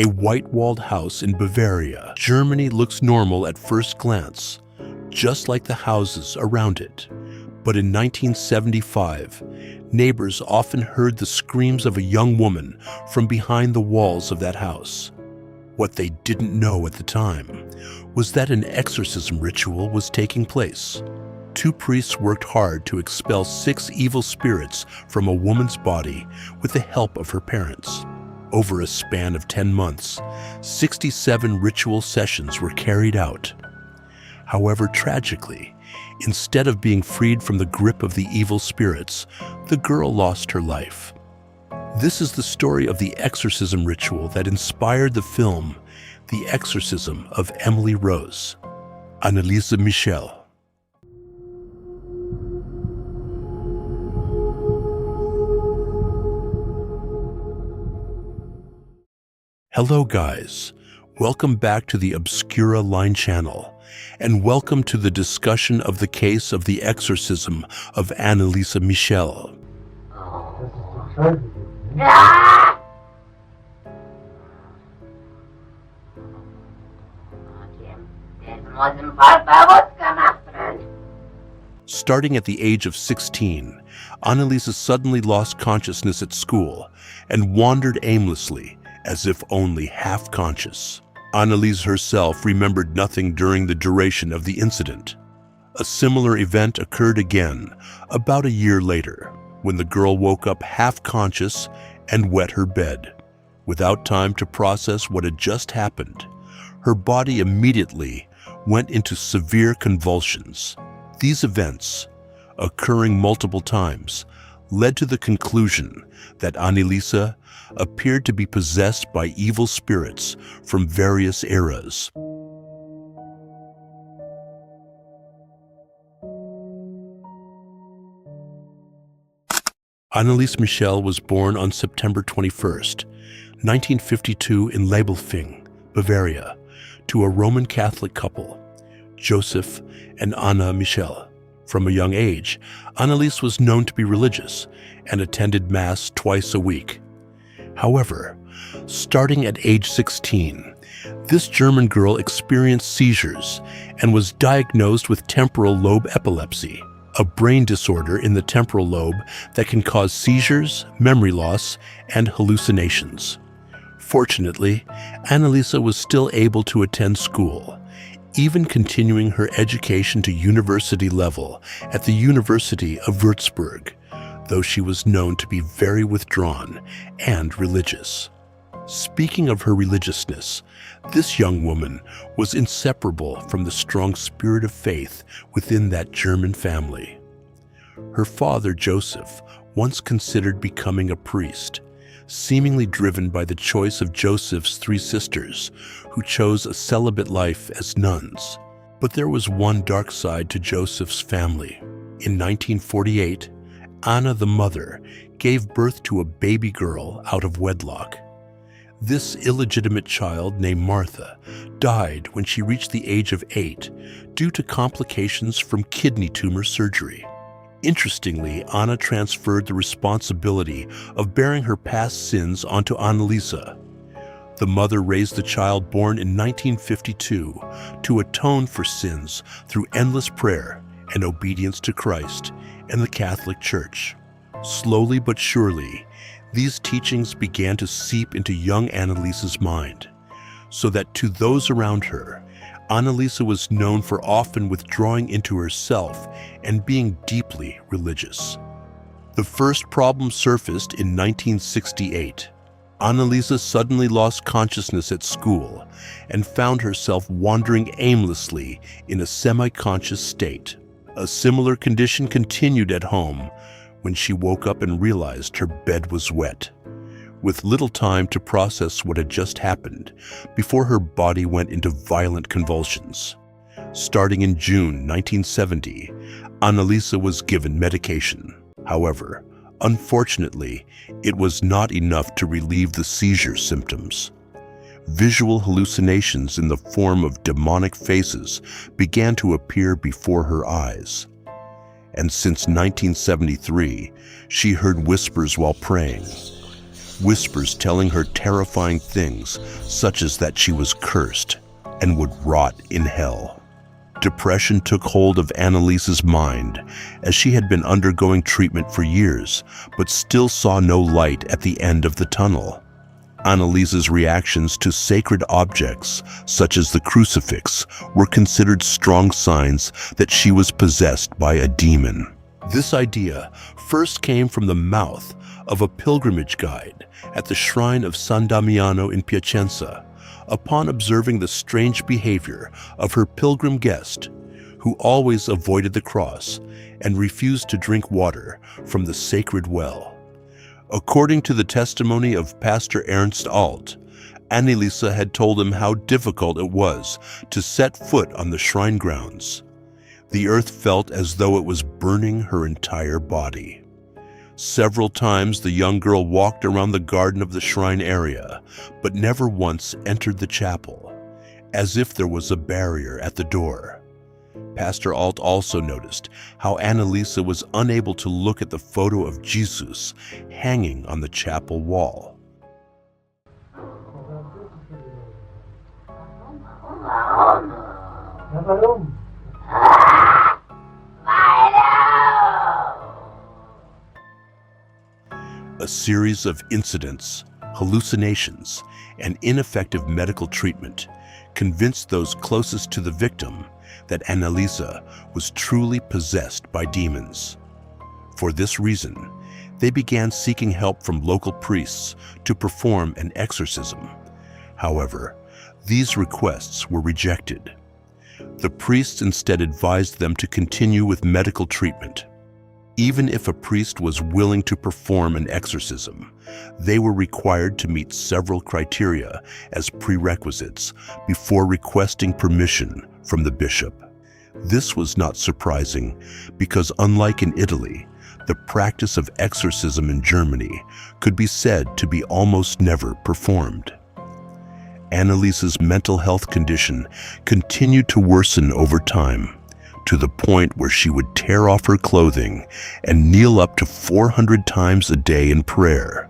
A white-walled house in Bavaria, Germany looks normal at first glance, just like the houses around it. But in 1975, neighbors often heard the screams of a young woman from behind the walls of that house. What they didn't know at the time was that an exorcism ritual was taking place. 2 priests worked hard to expel 6 evil spirits from a woman's body with the help of her parents. Over a span of 10 months, 67 ritual sessions were carried out. However, tragically, instead of being freed from the grip of the evil spirits, the girl lost her life. This is the story of the exorcism ritual that inspired the film The Exorcism of Emily Rose. Anneliese Michel. Hello guys, welcome back to the Obscura Line channel, and welcome to the discussion of the case of the exorcism of Anneliese Michel. Starting at the age of 16, Anneliese suddenly lost consciousness at school and wandered aimlessly, as if only half conscious. Anneliese herself remembered nothing during the duration of the incident. A similar event occurred again about a year later, when the girl woke up half conscious and wet her bed. Without time to process what had just happened, her body immediately went into severe convulsions. These events, occurring multiple times, led to the conclusion that Anneliese appeared to be possessed by evil spirits from various eras. Anneliese Michel was born on September 21st, 1952 in Leibelfing, Bavaria, to a Roman Catholic couple, Joseph and Anna Michel. From a young age, Anneliese was known to be religious and attended Mass twice a week. However, starting at age 16, this German girl experienced seizures and was diagnosed with temporal lobe epilepsy, a brain disorder in the temporal lobe that can cause seizures, memory loss, and hallucinations. Fortunately, Anneliese was still able to attend school, even continuing her education to university level at the University of Würzburg, though she was known to be very withdrawn and religious. Speaking of her religiousness, this young woman was inseparable from the strong spirit of faith within that German family. Her father, Joseph, once considered becoming a priest, seemingly driven by the choice of Joseph's 3 sisters, who chose a celibate life as nuns. But there was one dark side to Joseph's family. In 1948, Anna, the mother, gave birth to a baby girl out of wedlock. This illegitimate child, named Martha, died when she reached the age of 8 due to complications from kidney tumor surgery. Interestingly, Anna transferred the responsibility of bearing her past sins onto Anneliese. The mother raised the child born in 1952 to atone for sins through endless prayer and obedience to Christ and the Catholic Church. Slowly but surely, these teachings began to seep into young Anneliese's mind, so that to those around her, Anneliese was known for often withdrawing into herself and being deeply religious. The first problem surfaced in 1968. Anneliese suddenly lost consciousness at school and found herself wandering aimlessly in a semi-conscious state. A similar condition continued at home when she woke up and realized her bed was wet, with little time to process what had just happened before her body went into violent convulsions. Starting in June 1970, Anneliese was given medication. However, unfortunately, it was not enough to relieve the seizure symptoms. Visual hallucinations in the form of demonic faces began to appear before her eyes. And since 1973, she heard whispers while praying. whispers telling her terrifying things, such as that she was cursed and would rot in hell. Depression took hold of Anneliese's mind, as she had been undergoing treatment for years, but still saw no light at the end of the tunnel. Anneliese's reactions to sacred objects, such as the crucifix, were considered strong signs that she was possessed by a demon. This idea first came from the mouth of a pilgrimage guide at the shrine of San Damiano in Piacenza, upon observing the strange behavior of her pilgrim guest, who always avoided the cross and refused to drink water from the sacred well. According to the testimony of Pastor Ernst Alt, Anneliese had told him how difficult it was to set foot on the shrine grounds. The earth felt as though it was burning her entire body. Several times the young girl walked around the garden of the shrine area, but never once entered the chapel, as if there was a barrier at the door. Pastor Alt also noticed how Anneliese was unable to look at the photo of Jesus hanging on the chapel wall. A series of incidents, hallucinations, and ineffective medical treatment convinced those closest to the victim that Anneliese was truly possessed by demons. For this reason, they began seeking help from local priests to perform an exorcism. However, these requests were rejected. The priests instead advised them to continue with medical treatment. Even if a priest was willing to perform an exorcism, they were required to meet several criteria as prerequisites before requesting permission from the bishop. This was not surprising because, unlike in Italy, the practice of exorcism in Germany could be said to be almost never performed. Anneliese's mental health condition continued to worsen over time, to the point where she would tear off her clothing and kneel up to 400 times a day in prayer,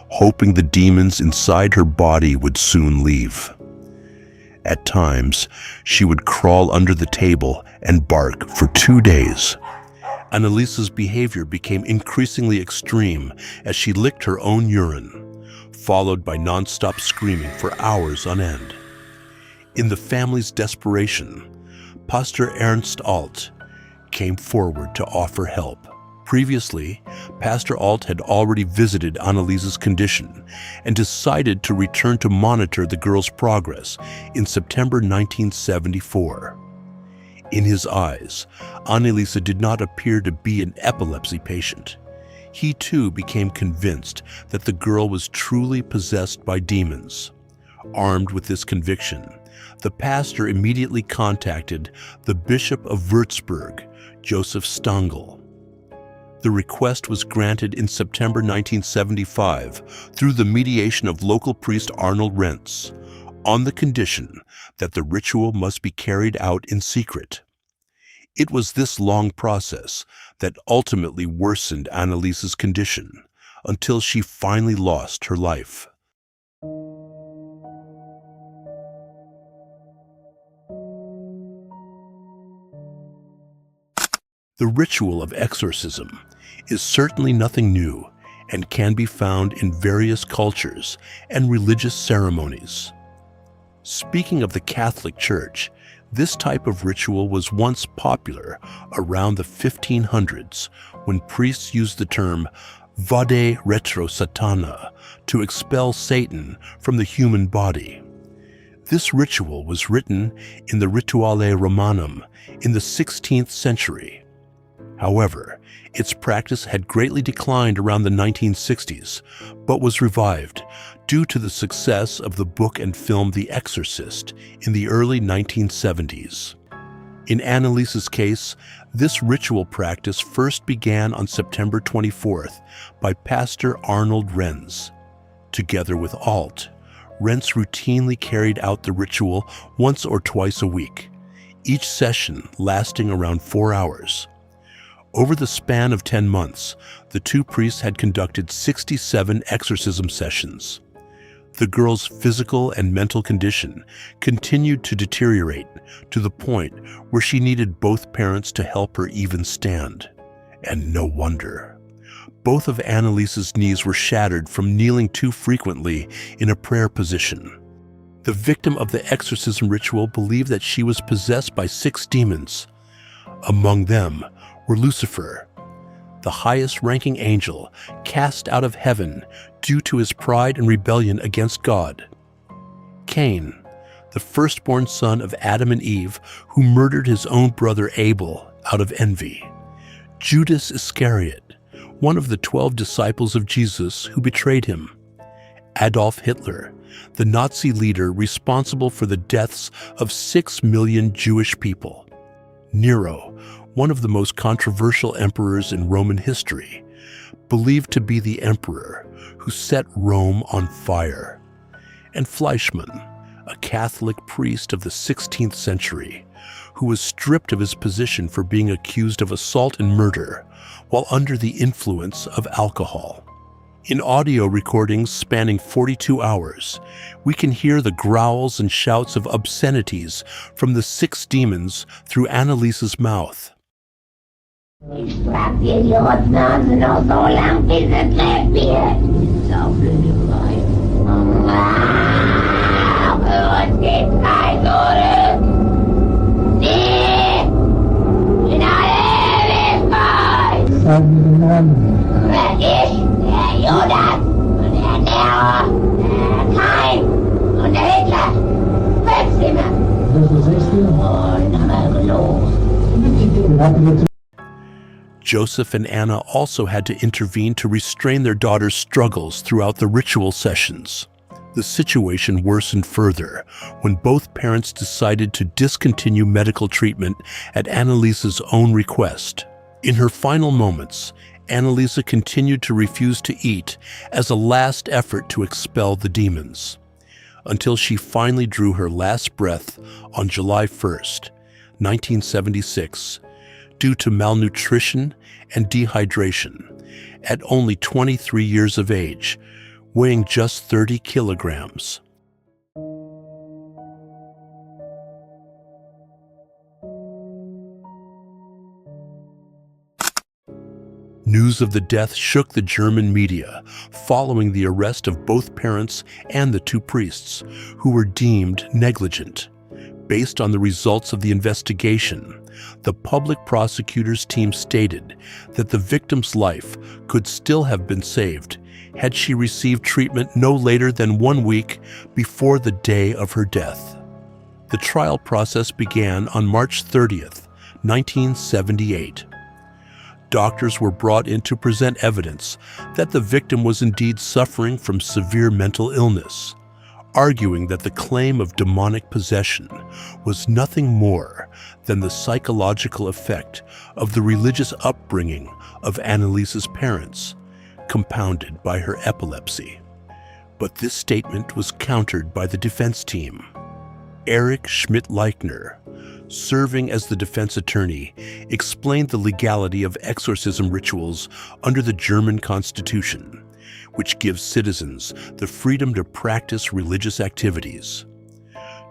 hoping the demons inside her body would soon leave. At times, she would crawl under the table and bark for 2 days. Anneliese's behavior became increasingly extreme as she licked her own urine, followed by non-stop screaming for hours on end. In the family's desperation, Pastor Ernst Alt came forward to offer help. Previously, Pastor Alt had already visited Anneliese's condition and decided to return to monitor the girl's progress in September 1974. In his eyes, Anneliese did not appear to be an epilepsy patient. He too became convinced that the girl was truly possessed by demons. Armed with this conviction, the pastor immediately contacted the Bishop of Würzburg, Joseph Stangl. The request was granted in September 1975 through the mediation of local priest Arnold Rentz, on the condition that the ritual must be carried out in secret. It was this long process that ultimately worsened Anneliese's condition until she finally lost her life. The ritual of exorcism is certainly nothing new and can be found in various cultures and religious ceremonies. Speaking of the Catholic Church, this type of ritual was once popular around the 1500s when priests used the term vade retro satana to expel Satan from the human body. This ritual was written in the Rituale Romanum in the 16th century. However, its practice had greatly declined around the 1960s, but was revived due to the success of the book and film The Exorcist in the early 1970s. In Anneliese's case, this ritual practice first began on September 24th by Pastor Arnold Rentz. Together with Alt, Rentz routinely carried out the ritual once or twice a week, each session lasting around 4 hours. Over the span of 10 months, the two priests had conducted 67 exorcism sessions. The girl's physical and mental condition continued to deteriorate to the point where she needed both parents to help her even stand. And no wonder. Both of Anneliese's knees were shattered from kneeling too frequently in a prayer position. The victim of the exorcism ritual believed that she was possessed by 6 demons. Among them were Lucifer, the highest-ranking angel cast out of heaven due to his pride and rebellion against God; Cain, the firstborn son of Adam and Eve, who murdered his own brother Abel out of envy; Judas Iscariot, one of the 12 disciples of Jesus who betrayed him; Adolf Hitler, the Nazi leader responsible for the deaths of 6 million Jewish people; Nero, one of the most controversial emperors in Roman history, believed to be the emperor who set Rome on fire; and Fleischmann, a Catholic priest of the 16th century, who was stripped of his position for being accused of assault and murder while under the influence of alcohol. In audio recordings spanning 42 hours, we can hear the growls and shouts of obscenities from the 6 demons through Anneliese's mouth. Ich frag dir die Rotznase noch so lang, bis es lebt wird. Saublöderei. Und geht kein zurück. Sie in alle Ewigkeit. Wenn ich, der Judas und der Nero, der Kain und der Hitler, 5 Zimmer. Und aber genug. Joseph and Anna also had to intervene to restrain their daughter's struggles throughout the ritual sessions. The situation worsened further when both parents decided to discontinue medical treatment at Anneliese's own request. In her final moments, Anneliese continued to refuse to eat as a last effort to expel the demons, until she finally drew her last breath on July 1st, 1976, due to malnutrition and dehydration, at only 23 years of age, weighing just 30 kilograms. News of the death shook the German media following the arrest of both parents and the 2 priests, who were deemed negligent. Based on the results of the investigation, the public prosecutor's team stated that the victim's life could still have been saved had she received treatment no later than 1 week before the day of her death. The trial process began on March 30th, 1978. Doctors were brought in to present evidence that the victim was indeed suffering from severe mental illness, arguing that the claim of demonic possession was nothing more than the psychological effect of the religious upbringing of Anneliese's parents, compounded by her epilepsy. But this statement was countered by the defense team. Erich Schmidt-Leichner, serving as the defense attorney, explained the legality of exorcism rituals under the German Constitution, which gives citizens the freedom to practice religious activities.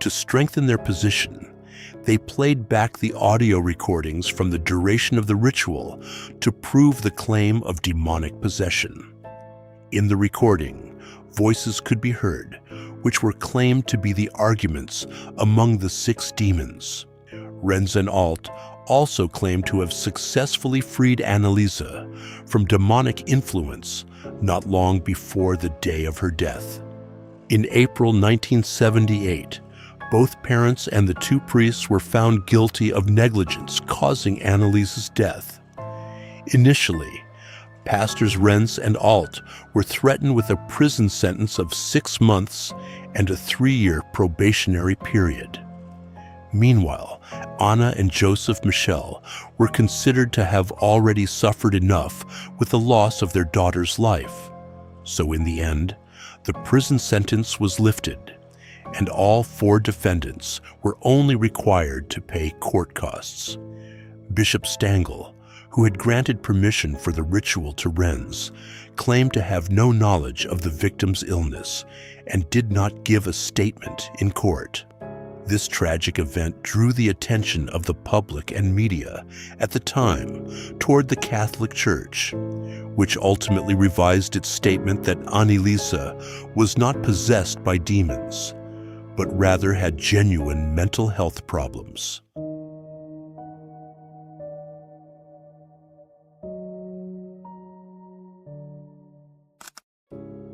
To strengthen their position, they played back the audio recordings from the duration of the ritual to prove the claim of demonic possession. In the recording, voices could be heard, which were claimed to be the arguments among the 6 demons. Renz and Alt also claimed to have successfully freed Anneliese from demonic influence not long before the day of her death. In April 1978, both parents and the 2 priests were found guilty of negligence causing Anneliese's death. Initially, Pastors Renz and Alt were threatened with a prison sentence of 6 months and a 3-year probationary period. Meanwhile, Anna and Joseph Michel were considered to have already suffered enough with the loss of their daughter's life. So in the end, the prison sentence was lifted, and all 4 defendants were only required to pay court costs. Bishop Stangl, who had granted permission for the ritual to Renz, claimed to have no knowledge of the victim's illness and did not give a statement in court. This tragic event drew the attention of the public and media at the time toward the Catholic Church, which ultimately revised its statement that Anneliese was not possessed by demons, but rather had genuine mental health problems.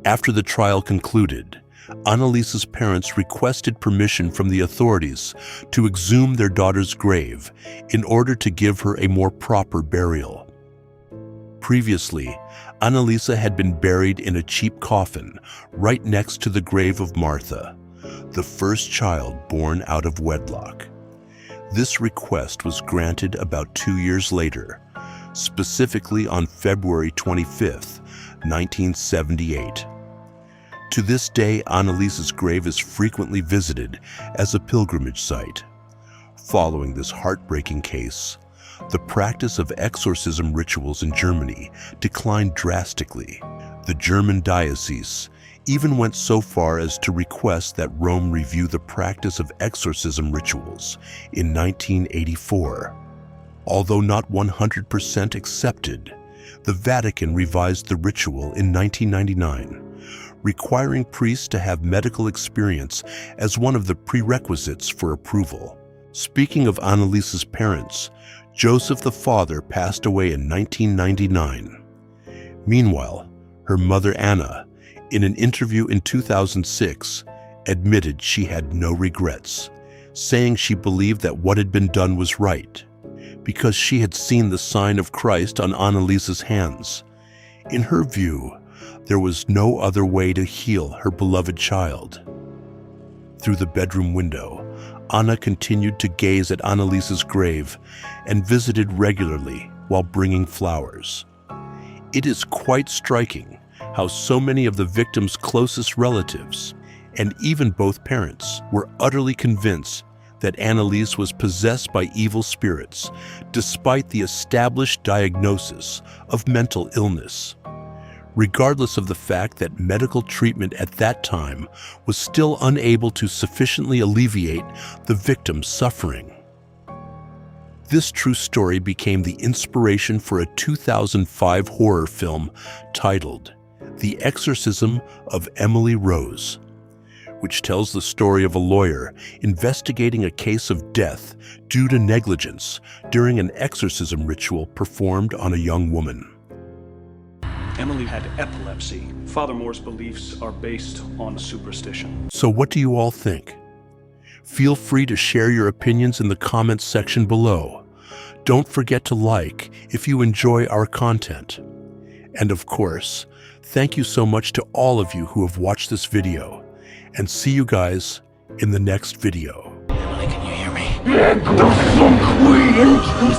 After the trial concluded, Anneliese's parents requested permission from the authorities to exhume their daughter's grave in order to give her a more proper burial. Previously, Anneliese had been buried in a cheap coffin right next to the grave of Martha, the first child born out of wedlock. This request was granted about 2 years later, specifically on February 25, 1978. To this day, Anneliese's grave is frequently visited as a pilgrimage site. Following this heartbreaking case, the practice of exorcism rituals in Germany declined drastically. The German diocese even went so far as to request that Rome review the practice of exorcism rituals in 1984. Although not 100% accepted, the Vatican revised the ritual in 1999, requiring priests to have medical experience as one of the prerequisites for approval. Speaking of Anneliese's parents, Joseph the father passed away in 1999. Meanwhile, her mother Anna, in an interview in 2006, admitted she had no regrets, saying she believed that what had been done was right, because she had seen the sign of Christ on Anneliese's hands. In her view, there was no other way to heal her beloved child. Through the bedroom window, Anna continued to gaze at Anneliese's grave and visited regularly while bringing flowers. It is quite striking how so many of the victim's closest relatives, and even both parents, were utterly convinced that Anneliese was possessed by evil spirits, despite the established diagnosis of mental illness. Regardless of the fact that medical treatment at that time was still unable to sufficiently alleviate the victim's suffering. This true story became the inspiration for a 2005 horror film titled The Exorcism of Emily Rose, which tells the story of a lawyer investigating a case of death due to negligence during an exorcism ritual performed on a young woman. Emily had epilepsy. Father Moore's beliefs are based on superstition. So what do you all think? Feel free to share your opinions in the comments section below. Don't forget to like if you enjoy our content. And of course, thank you so much to all of you who have watched this video. And see you guys in the next video. Emily, can you hear me? The queen is